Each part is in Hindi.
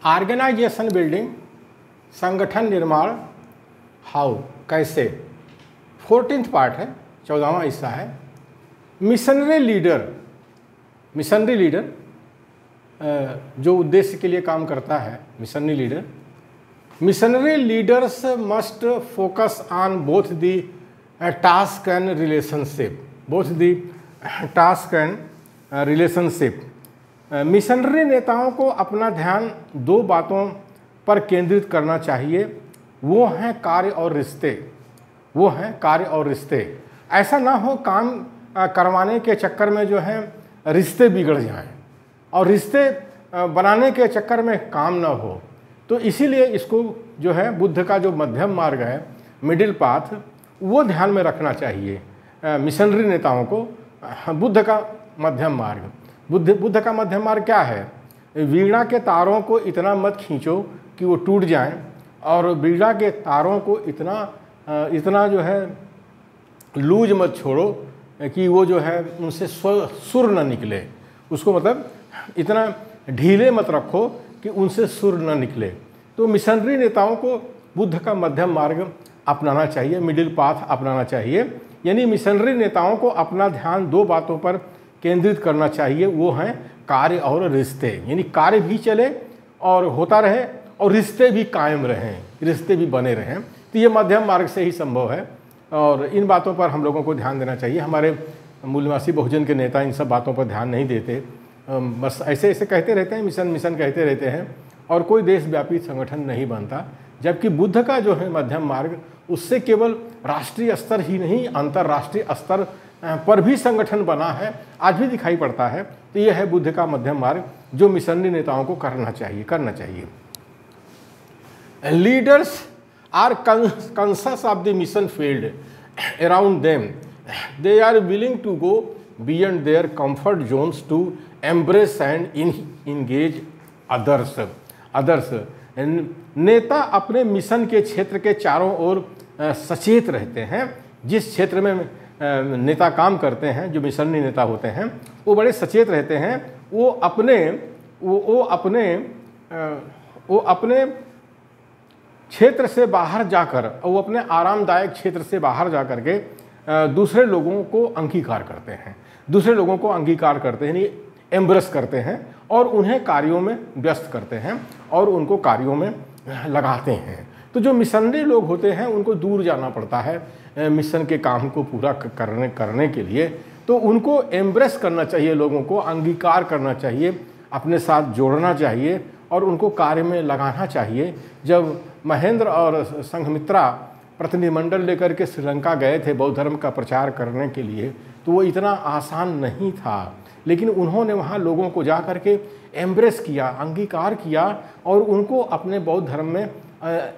ऑर्गेनाइजेशन बिल्डिंग, संगठन निर्माण, हाउ, कैसे। 14th पार्ट है, 14वां हिस्सा है। मिशनरी लीडर जो उद्देश्य के लिए काम करता है, missionary leaders must focus on both the task and relationship. Missionary नेताओं को अपना ध्यान दो बातों पर केंद्रित करना चाहिए, वो हैं कार्य और रिश्ते। ऐसा ना हो काम करवाने के चक्कर में जो है रिश्ते बिगड़ जाएं और रिश्ते बनाने के चक्कर में काम ना हो। तो इसीलिए इसको जो है बुद्ध का जो मध्यम मार्ग है, मिडिल पाथ, वो ध्यान में रखना चाहिए मिशनरी नेताओं को। बुद्ध का मध्यम मार्ग, बुद्ध का मध्यम मार्ग क्या है? वीणा के तारों को इतना मत खींचो कि वो टूट जाएं, और वीणा के तारों को इतना जो है लूज मत छोड़ो कि वो जो है उनसे सुर न निकले। उसको मतलब इतना ढीले मत रखो कि उनसे सुर न निकले। तो मिशनरी नेताओं को बुद्ध का मध्यम मार्ग अपनाना चाहिए, मिडिल पाथ अपनाना चाहिए। यानी मिशनरी नेताओं को अपना ध्यान दो बातों पर केंद्रित करना चाहिए, वो हैं कार्य और रिश्ते। यानी कार्य भी चले और होता रहे और रिश्ते भी कायम रहें, रिश्ते भी बने रहें। तो ये मध्यम मार्ग से ही संभव है और इन बातों पर हम लोगों को ध्यान देना चाहिए। हमारे मूलवासी बहुजन के नेता इन सब बातों पर ध्यान नहीं देते, बस ऐसे कहते रहते हैं, मिशन कहते रहते हैं और कोई देशव्यापी संगठन नहीं बनता। जबकि बुद्ध का जो है मध्यम मार्ग, उससे केवल राष्ट्रीय स्तर ही नहीं, अंतर्राष्ट्रीय स्तर पर भी संगठन बना है, आज भी दिखाई पड़ता है। तो यह है बुद्ध का मध्यम मार्ग जो मिशनरी नेताओं को करना चाहिए। Leaders are conscious of the mission field around them. They are willing to go beyond their comfort zones to embrace and engage others. नेता अपने मिशन के क्षेत्र के चारों ओर सचेत रहते हैं। जिस क्षेत्र में नेता काम करते हैं, जो मिशनरी नेता होते हैं, वो बड़े सचेत रहते हैं। वो अपने क्षेत्र से बाहर जाकर, वो अपने आरामदायक क्षेत्र से बाहर जाकर के दूसरे लोगों को अंगीकार करते हैं, यानी एम्ब्रेस करते हैं और उन्हें कार्यों में व्यस्त करते हैं और उनको कार्यों में लगाते हैं। तो जो मिशनरी लोग होते हैं उनको दूर जाना पड़ता है मिशन के काम को पूरा करने के लिए। तो उनको एम्ब्रेस करना चाहिए, लोगों को अंगीकार करना चाहिए, अपने साथ जोड़ना चाहिए और उनको कार्य में लगाना चाहिए। जब महेंद्र और संघमित्रा प्रतिनिधिमंडल लेकर के श्रीलंका गए थे बौद्ध धर्म का प्रचार करने के लिए, तो वो इतना आसान नहीं था, लेकिन उन्होंने वहाँ लोगों को जा कर के एम्ब्रेस किया, अंगीकार किया और उनको अपने बौद्ध धर्म में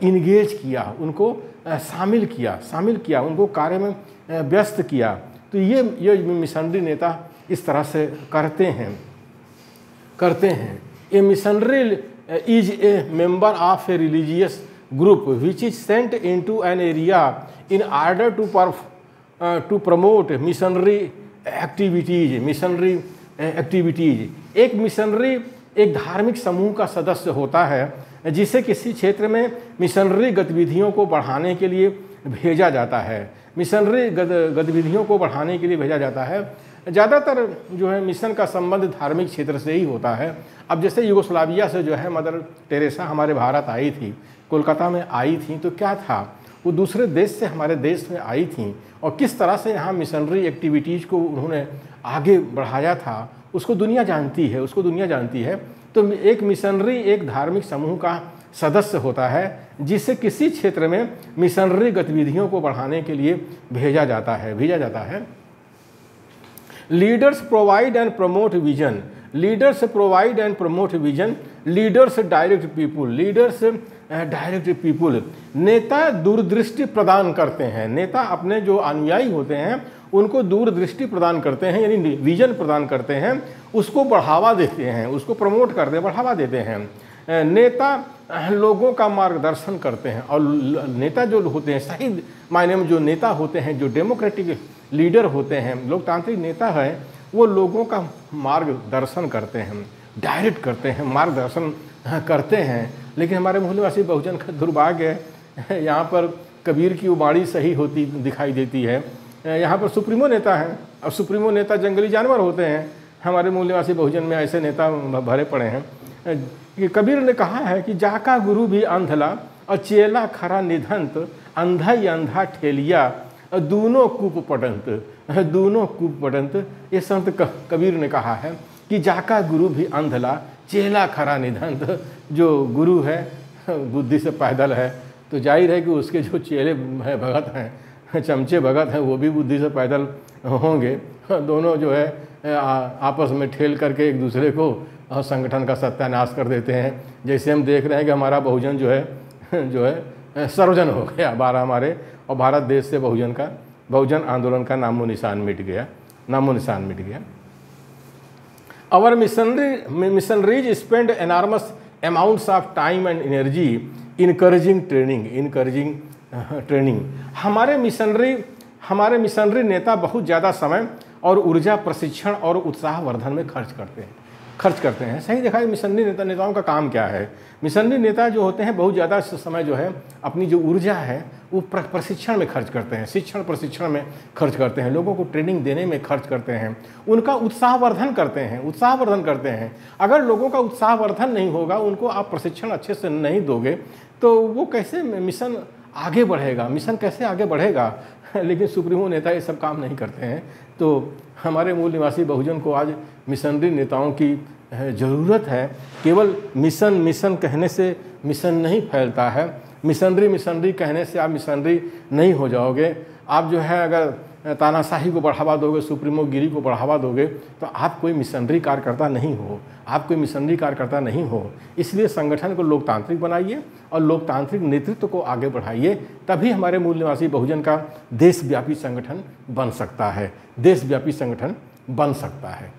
इंगेज किया, उनको शामिल किया, उनको कार्य में व्यस्त किया। तो ये मिशनरी नेता इस तरह से करते हैं। A missionary is a member of a religious group which is sent into an area in order to promote missionary activities। एक मिशनरी एक धार्मिक समूह का सदस्य होता है जिसे किसी क्षेत्र में मिशनरी गतिविधियों को बढ़ाने के लिए भेजा जाता है। ज़्यादातर जो है मिशन का संबंध धार्मिक क्षेत्र से ही होता है। अब जैसे युगोस्लाविया से जो है मदर टेरेसा हमारे भारत आई थी, कोलकाता में आई थी, तो क्या था, वो दूसरे देश से हमारे देश में आई थी और किस तरह से यहाँ मिशनरी एक्टिविटीज़ को उन्होंने आगे बढ़ाया था, उसको दुनिया जानती है। तो एक मिशनरी एक धार्मिक समूह का सदस्य होता है जिसे किसी क्षेत्र में मिशनरी गतिविधियों को बढ़ाने के लिए भेजा जाता है। Leaders provide and promote vision. Leaders direct people. नेता दूरदृष्टि प्रदान करते हैं। नेता अपने जो अनुयायी होते हैं उनको दूरदृष्टि प्रदान करते हैं, यानी विजन प्रदान करते हैं, उसको बढ़ावा देते हैं, उसको प्रमोट करते हैं, बढ़ावा देते हैं। नेता लोगों का मार्गदर्शन करते हैं और नेता जो होते हैं, सही मायने में जो नेता होते हैं, जो डेमोक्रेटिक लीडर होते हैं, लोकतांत्रिक नेता है, वो लोगों का मार्गदर्शन करते हैं, डायरेक्ट करते हैं, मार्गदर्शन करते हैं, लेकिन हमारे मूल निवासी बहुजन का दुर्भाग्य है, यहाँ पर कबीर की उबाड़ी सही होती दिखाई देती है। यहाँ पर सुप्रीमो नेता हैं, और सुप्रीमो नेता जंगली जानवर होते हैं। हमारे मूल निवासी बहुजन में ऐसे नेता भरे पड़े हैं कि कबीर ने कहा है कि जाका गुरु भी अंधला और चेला खरा निधंत, अंधा ही अंधा ठेलिया दूनों कूप पटंत, दूनों कूप पटंत। ये संत कबीर ने कहा है कि जाका गुरु भी अंधला चेला खरा निधंत। जो गुरु है बुद्धि से पैदल है, तो जाहिर है कि उसके जो चेले हैं भगत हैं, चमचे भगत हैं, वो भी बुद्धि से पैदल होंगे। दोनों जो है आपस में ठेल करके एक दूसरे को संगठन का सत्यानाश कर देते हैं। जैसे हम देख रहे हैं कि हमारा बहुजन जो है सर्वजन हो गया बारह हमारे, और भारत देश से बहुजन आंदोलन का नामो निशान मिट गया। Our missionaries spend enormous amounts of time and energy encouraging training। हमारे मिशनरी नेता बहुत ज़्यादा समय और ऊर्जा प्रशिक्षण और उत्साहवर्धन में खर्च करते हैं। सही देखा है, मिशनरी नेताओं का काम क्या है? मिशनरी नेता जो होते हैं बहुत ज़्यादा समय जो है अपनी जो ऊर्जा है वो प्रशिक्षण में खर्च करते हैं, शिक्षण प्रशिक्षण में खर्च करते हैं, लोगों को ट्रेनिंग देने में खर्च करते हैं, उनका उत्साहवर्धन करते हैं। अगर लोगों का उत्साहवर्धन नहीं होगा, उनको आप प्रशिक्षण अच्छे से नहीं दोगे, तो वो कैसे मिशन कैसे आगे बढ़ेगा? लेकिन सुप्रीमो नेता ये सब काम नहीं करते हैं। तो हमारे मूल निवासी बहुजन को आज मिशनरी नेताओं की ज़रूरत है। केवल मिशन कहने से मिशन नहीं फैलता है। मिशनरी कहने से आप मिशनरी नहीं हो जाओगे। आप जो है अगर तानाशाही को बढ़ावा दोगे, सुप्रीमो गिरी को बढ़ावा दोगे, तो आप कोई मिशनरी कार्यकर्ता नहीं हो। इसलिए संगठन को लोकतांत्रिक बनाइए और लोकतांत्रिक नेतृत्व को आगे बढ़ाइए, तभी हमारे मूल निवासी बहुजन का देशव्यापी संगठन बन सकता है।